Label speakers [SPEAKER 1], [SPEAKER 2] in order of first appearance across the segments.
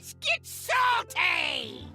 [SPEAKER 1] Let's get salty!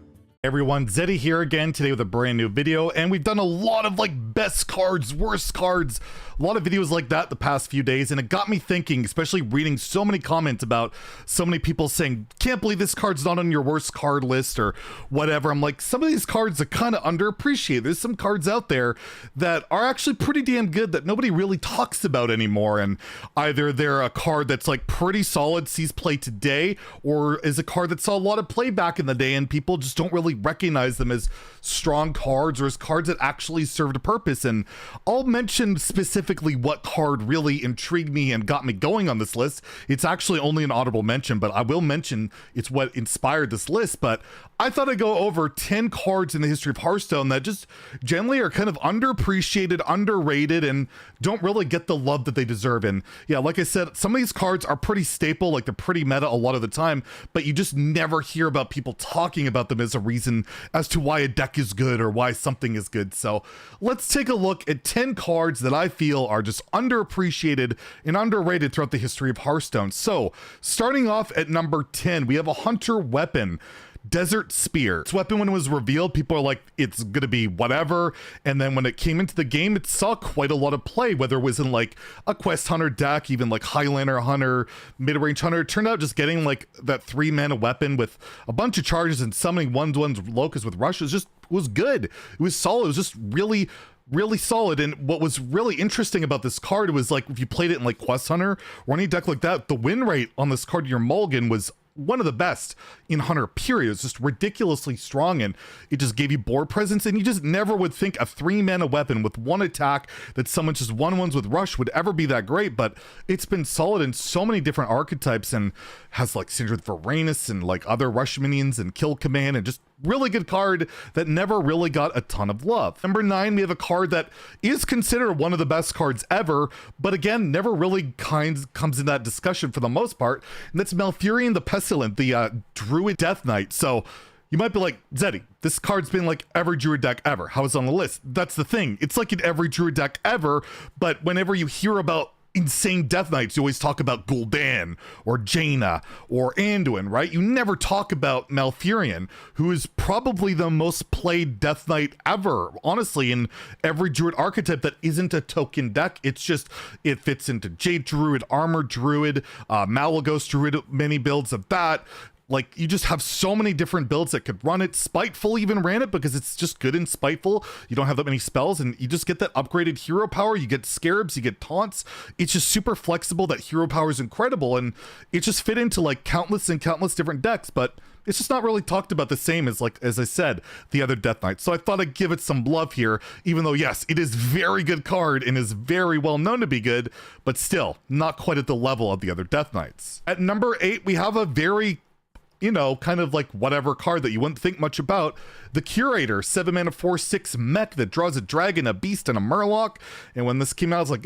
[SPEAKER 2] Everyone, Zeddy here again today with a brand new video, and we've done a lot of like best cards, worst cards, a lot of videos like that the past few days, and it got me thinking, especially reading so many comments about so many people saying, can't believe this card's not on your worst card list or whatever. I'm like, some of these cards are kind of underappreciated. There's some cards out there that are actually pretty damn good that nobody really talks about anymore, and either they're a card that's like pretty solid, sees play today, or is a card that saw a lot of play back in the day and people just don't really recognize them as strong cards or as cards that actually served a purpose. And I'll mention specifically what card really intrigued me and got me going on this list. It's actually only an honorable mention, but I will mention it's what inspired this list. But I thought I'd go over 10 cards in the history of Hearthstone that just generally are kind of underappreciated, underrated, and don't really get the love that they deserve. And yeah, like I said, some of these cards are pretty staple, like they're pretty meta a lot of the time, but you just never hear about people talking about them as a reason as to why a deck is good or why something is good. So let's take a look at 10 cards that I feel are just underappreciated and underrated throughout the history of Hearthstone. So starting off at number 10, we have a hunter weapon, Desert Spear. This weapon, when it was revealed, people are like, it's gonna be whatever, and then when it came into the game, it saw quite a lot of play, whether it was in like a quest hunter deck, even like Highlander hunter, mid-range hunter. It turned out just getting like that 3-mana weapon with a bunch of charges and summoning 1/1 Locust with Rush was good. It was solid. It was just really solid. And what was really interesting about this card was like, if you played it in like Quest Hunter or any deck like that, the win rate on this card, your mulligan, was one of the best in Hunter, period. It's just ridiculously strong, and it just gave you board presence, and you just never would think a 3-mana weapon with 1 attack that someone just 1/1s with Rush would ever be that great. But it's been solid in so many different archetypes and has like Syndrome Varanus and like other Rush minions and Kill Command, and just really good card that never really got a ton of love. Number 9, we have a card that is considered one of the best cards ever, but again, never really comes in that discussion for the most part, and that's Malfurion the Pestilent, the Druid Death Knight. So you might be like, Zeddy, this card's been like every Druid deck ever. How is it on the list? That's the thing. It's like in every Druid deck ever, but whenever you hear about insane Death Knights, you always talk about Gul'dan or Jaina or Anduin, right? You never talk about Malfurion, who is probably the most played Death Knight ever, honestly, in every Druid archetype that isn't a token deck. It's just, it fits into Jade Druid, Armor Druid, Malagos Druid, many builds of that. Like, you just have so many different builds that could run it. Spiteful even ran it because it's just good in Spiteful. You don't have that many spells, and you just get that upgraded hero power. You get Scarabs, you get Taunts. It's just super flexible. That hero power is incredible, and it just fit into like countless and countless different decks, but it's just not really talked about the same as, like, as I said, the other Death Knights. So I thought I'd give it some love here, even though, yes, it is very good card and is very well known to be good, but still not quite at the level of the other Death Knights. At number 8, we have a very, you know, kind of like whatever card that you wouldn't think much about. The Curator, 7-mana 4/6 mech that draws a dragon, a beast, and a murloc. And when this came out, I was like,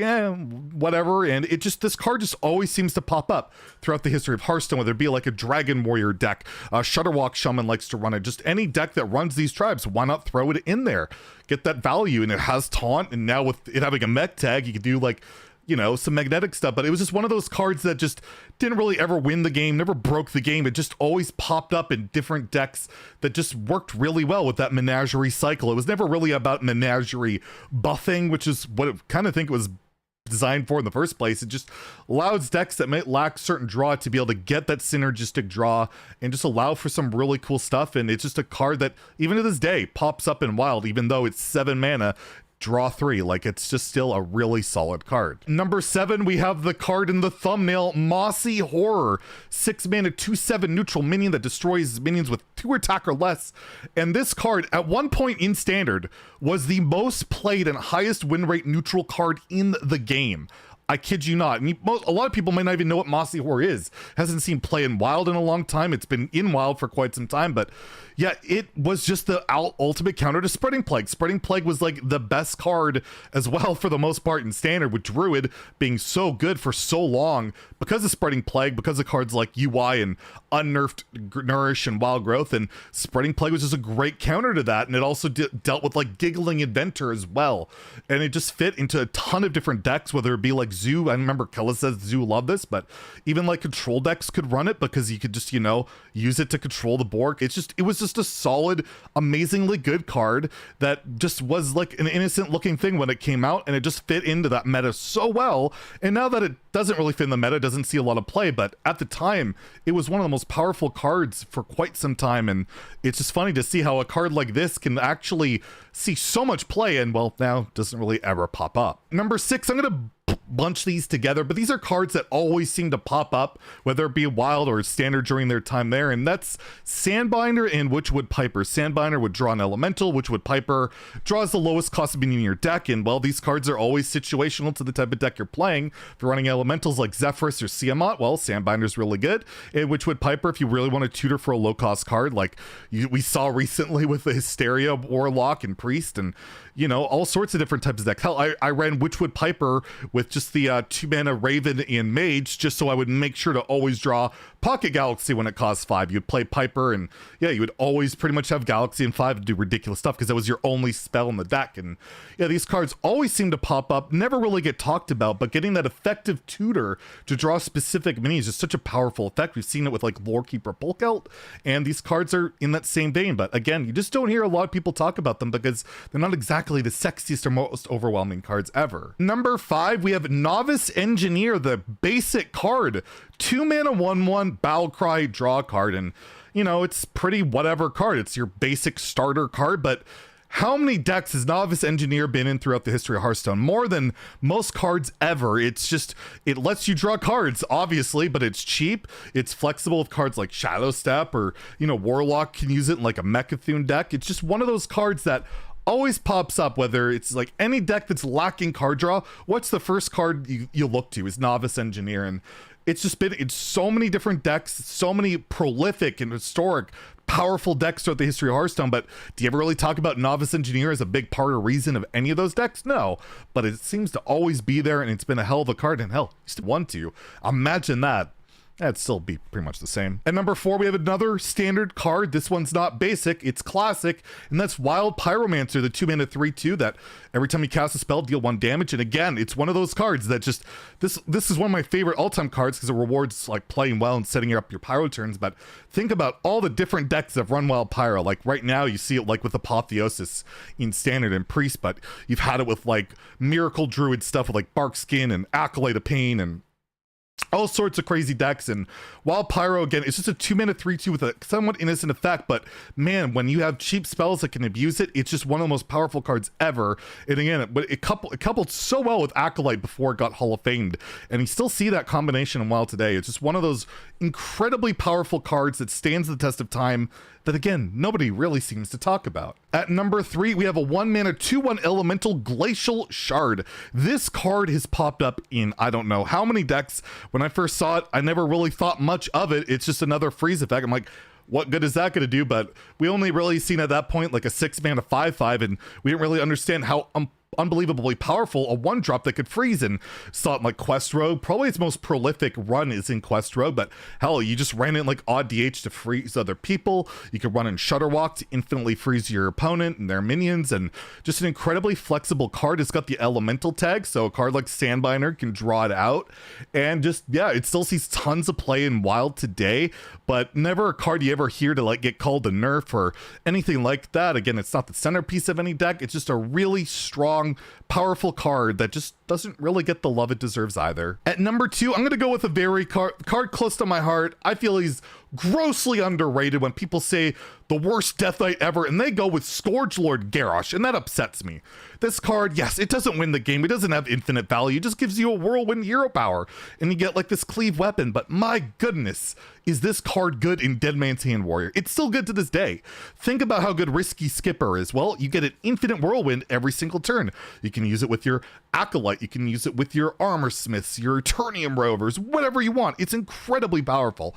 [SPEAKER 2] whatever. And it just, this card just always seems to pop up throughout the history of Hearthstone, whether it be like a Dragon Warrior deck, Shutterwalk Shaman likes to run it, just any deck that runs these tribes, why not throw it in there? Get that value, and it has taunt, and now with it having a mech tag, you could do like, you know, some magnetic stuff. But it was just one of those cards that just didn't really ever win the game, never broke the game. It just always popped up in different decks that just worked really well with that menagerie cycle. It was never really about menagerie buffing, which is what I kind of think it was designed for in the first place. It just allows decks that might lack certain draw to be able to get that synergistic draw and just allow for some really cool stuff. And it's just a card that even to this day pops up in Wild, even though it's 7 mana, draw 3. Like, it's just still a really solid card. Number 7, we have the card in the thumbnail, Mossy Horror, 6-mana 2/7 neutral minion that destroys minions with 2 attack or less. And this card at one point in Standard was the most played and highest win rate neutral card in the game. I kid you not. And a lot of people might not even know what Mossy Horror is. Hasn't seen play in Wild in a long time. It's been in Wild for quite some time, but yeah, it was just the ultimate counter to Spreading Plague. Spreading Plague was like the best card as well for the most part in Standard, with Druid being so good for so long because of Spreading Plague, because of cards like UI and Unnerfed Nourish and Wild Growth. And Spreading Plague was just a great counter to that, and it also dealt with like Giggling Inventor as well. And it just fit into a ton of different decks, whether it be like Zoo, I remember Kella says Zoo loved this, but even like control decks could run it because you could just, you know, use it to control the board. It was just a solid, amazingly good card that just was like an innocent looking thing when it came out, and it just fit into that meta so well. And now that it doesn't really fit in the meta, doesn't see a lot of play, but at the time it was one of the most powerful cards for quite some time, and it's just funny to see how a card like this can actually see so much play and, well, now doesn't really ever pop up. Number 6, I'm gonna bunch these together, but these are cards that always seem to pop up, whether it be wild or standard during their time there, and that's Sandbinder and Witchwood Piper. Sandbinder would draw an elemental, Witchwood Piper draws the lowest cost of being in your deck, and well, these cards are always situational to the type of deck you're playing. If you're running elementals like Zephrys or Tiamat, well, Sandbinder's really good. And Witchwood Piper, if you really want to tutor for a low cost card, like we saw recently with the Hysteria Warlock and Priest, and you know, all sorts of different types of decks. Hell, I ran Witchwood Piper with just the 2-mana Raven and Mage, just so I would make sure to always draw Pocket Galaxy when it costs 5. You'd play Piper, and yeah, you would always pretty much have Galaxy in 5 to do ridiculous stuff because that was your only spell in the deck. And yeah, these cards always seem to pop up, never really get talked about, but getting that effective tutor to draw specific minis is just such a powerful effect. We've seen it with like Lorekeeper Bulkout, and these cards are in that same vein. But again, you just don't hear a lot of people talk about them because they're not exactly the sexiest or most overwhelming cards ever. Number 5, we have Novice Engineer, the basic card. 2-mana 1/1 Battle Cry draw card, and you know, it's pretty whatever card. It's your basic starter card, but how many decks has Novice Engineer been in throughout the history of Hearthstone? More than most cards ever. It's just, it lets you draw cards, obviously, but it's cheap. It's flexible with cards like Shadow Step, or, you know, Warlock can use it in like a Mechathune deck. It's just one of those cards that always pops up, whether it's like any deck that's lacking card draw. What's the first card you look to is Novice Engineer, and it's just been in so many different decks, so many prolific and historic powerful decks throughout the history of Hearthstone. But do you ever really talk about Novice Engineer as a big part or reason of any of those decks? No, but it seems to always be there, and it's been a hell of a card, and hell, you still want to imagine that. That'd still be pretty much the same. At number 4, we have another standard card. This one's not basic, it's classic, and that's Wild Pyromancer, the 2-mana 3/2 that every time you cast a spell, deal 1 damage. And again, it's one of those cards that just, this is one of my favorite all-time cards because it rewards like playing well and setting up your pyro turns. But think about all the different decks that run Wild Pyro. Like right now, you see it like with Apotheosis in Standard and Priest, but you've had it with like Miracle Druid stuff with like Bark Skin and Acolyte of Pain and all sorts of crazy decks. And Wild Pyro, again, it's just a 2-mana 3/2 with a somewhat innocent effect, but man, when you have cheap spells that can abuse it, it's just one of the most powerful cards ever. And again, but it coupled so well with Acolyte before it got Hall of Famed, and you still see that combination in Wild today. It's just one of those incredibly powerful cards that stands the test of time that, again, nobody really seems to talk about. At number 3, we have a 1-mana 2/1 elemental Glacial Shard. This card has popped up in I don't know how many decks. When I first saw it, I never really thought much of it. It's just another freeze effect. I'm like, what good is that going to do? But we only really seen at that point like a 6-mana 5/5, and we didn't really understand how unbelievably powerful a 1-drop that could freeze. And saw it in like Quest Rogue. Probably its most prolific run is in Quest Rogue, but hell, you just ran it in like odd DH to freeze other people. You could run in Shudderwalk to infinitely freeze your opponent and their minions, and just an incredibly flexible card. It's got the elemental tag, so a card like Sandbinder can draw it out, and just, yeah, it still sees tons of play in Wild today, but never a card you ever hear to like get called a nerf or anything like that. Again, it's not the centerpiece of any deck. It's just a really strong, powerful card that just doesn't really get the love it deserves either. At number 2, I'm gonna go with a very card close to my heart. I feel he's grossly underrated when people say the worst Death Knight ever, and they go with Scourge Lord Garrosh, and that upsets me. This card, yes, it doesn't win the game. It doesn't have infinite value. It just gives you a whirlwind hero power, and you get like this cleave weapon. But my goodness, is this card good in Dead Man's Hand Warrior? It's still good to this day. Think about how good Risky Skipper is. Well, you get an infinite whirlwind every single turn. You can use it with your Acolyte. You can use it with your Armor Smiths, your Eternium Rovers, whatever you want. It's incredibly powerful.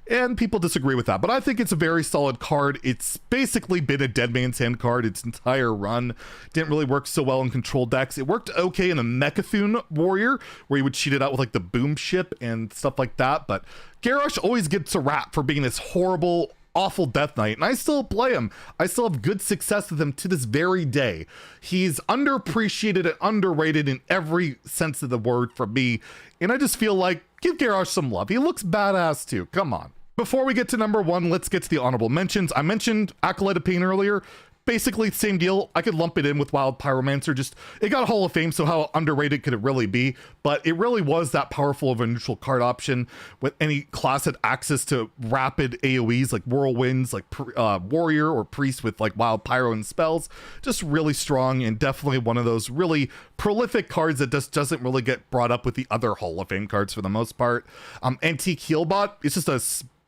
[SPEAKER 2] And people disagree with that, but I think it's a very solid card. It's basically been a Dead Man's Hand card its entire run. Didn't really work so well in control decks. It worked okay in a Mechathune Warrior, where you would cheat it out with like the Boom Ship and stuff like that, but Garrosh always gets a rap for being this horrible, awful Death Knight, and I still play him. I still have good success with him to this very day. He's underappreciated and underrated in every sense of the word for me, and I just feel like, give Garrosh some love. He looks badass too, come on. Before we get to number one, let's get to the honorable mentions. I mentioned Acolyte of Pain earlier. Basically, same deal. I could lump it in with Wild Pyromancer. Just, it got Hall of Fame, so how underrated could it really be? But it really was that powerful of a neutral card option with any class had access to rapid AoEs like Whirlwinds, like Warrior or Priest with like Wild Pyro and spells. Just really strong and definitely one of those really prolific cards that just doesn't really get brought up with the other Hall of Fame cards for the most part. Antique Healbot, it's just a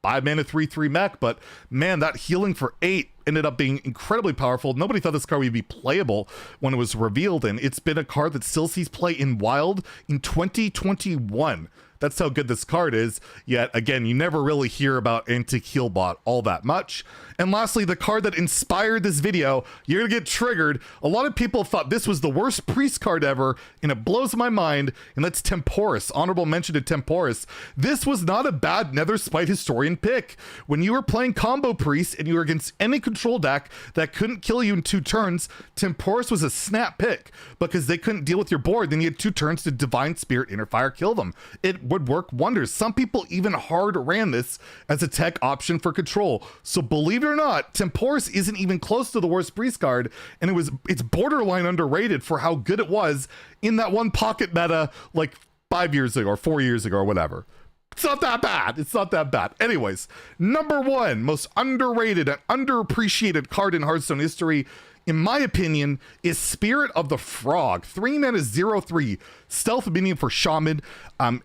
[SPEAKER 2] 5-mana 3/3 mech, but man, that healing for 8 ended up being incredibly powerful. Nobody thought this card would be playable when it was revealed, and it's been a card that still sees play in Wild in 2021. That's how good this card is. Yet again, you never really hear about Antique Healbot all that much. And lastly, the card that inspired this video, you're gonna get triggered. A lot of people thought this was the worst priest card ever, and it blows my mind, and that's Temporus. Honorable mention to Temporus. This was not a bad Nether Spite Historian pick. When you were playing combo priest and you were against any control deck that couldn't kill you in 2 turns, Temporus was a snap pick because they couldn't deal with your board. Then you had 2 turns to Divine Spirit, Inner Fire, kill them. It would work wonders. Some people even hard ran this as a tech option for control. So believe it or not, Temporus isn't even close to the worst priest card, and it's borderline underrated for how good it was in that one pocket meta like 5 years ago or 4 years ago or whatever. It's not that bad. It's not that bad. Anyways, number one most underrated and underappreciated card in Hearthstone history, in my opinion, is Spirit of the Frog. 3 mana 0/3 stealth minion for Shaman.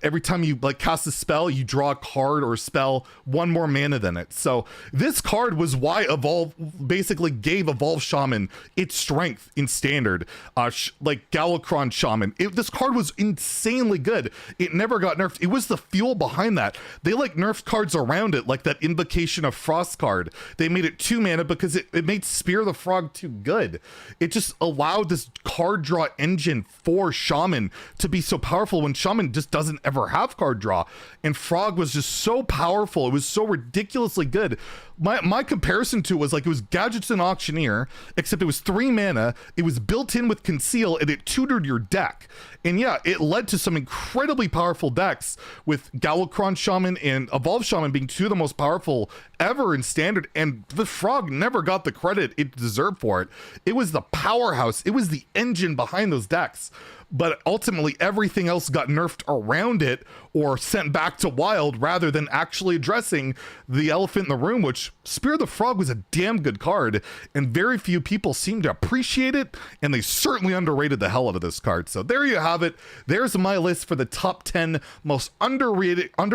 [SPEAKER 2] Every time you like cast a spell, you draw a card or a spell 1 more mana than it. So this card was why Evolve basically gave Evolve Shaman its strength in standard, like Galakron Shaman. This card was insanely good. It never got nerfed. It was the fuel behind that. They like nerfed cards around it, like that Invocation of Frost card. They made it 2 mana because it made Spear of the Frog too good. It just allowed this card draw engine for Shaman to be so powerful when Shaman just doesn't ever have card draw, and Frog was just so powerful. It was so ridiculously good. My comparison to it was like it was Gadgets and Auctioneer, except it was 3 mana, it was built in with Conceal, and it tutored your deck. And yeah, it led to some incredibly powerful decks, with Galakron Shaman and Evolve Shaman being 2 of the most powerful ever in standard, and the Frog never got the credit it deserved for it. It was the powerhouse, it was the engine behind those decks. But ultimately everything else got nerfed around it or sent back to Wild rather than actually addressing the elephant in the room, which Spear of the Frog was a damn good card, and very few people seem to appreciate it, and they certainly underrated the hell out of this card. So there you have it. There's my list for the top 10 most underrated and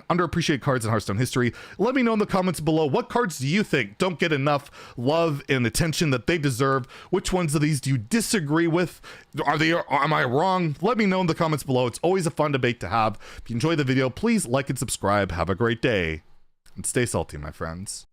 [SPEAKER 2] underappreciated cards in Hearthstone history. Let me know in the comments below, what cards do you think don't get enough love and attention that they deserve? Which ones of these do you disagree with? Am I wrong? Let me know in the comments below. It's always a fun debate to have. If you enjoyed the video, please like and subscribe. Have a great day, and stay salty, my friends.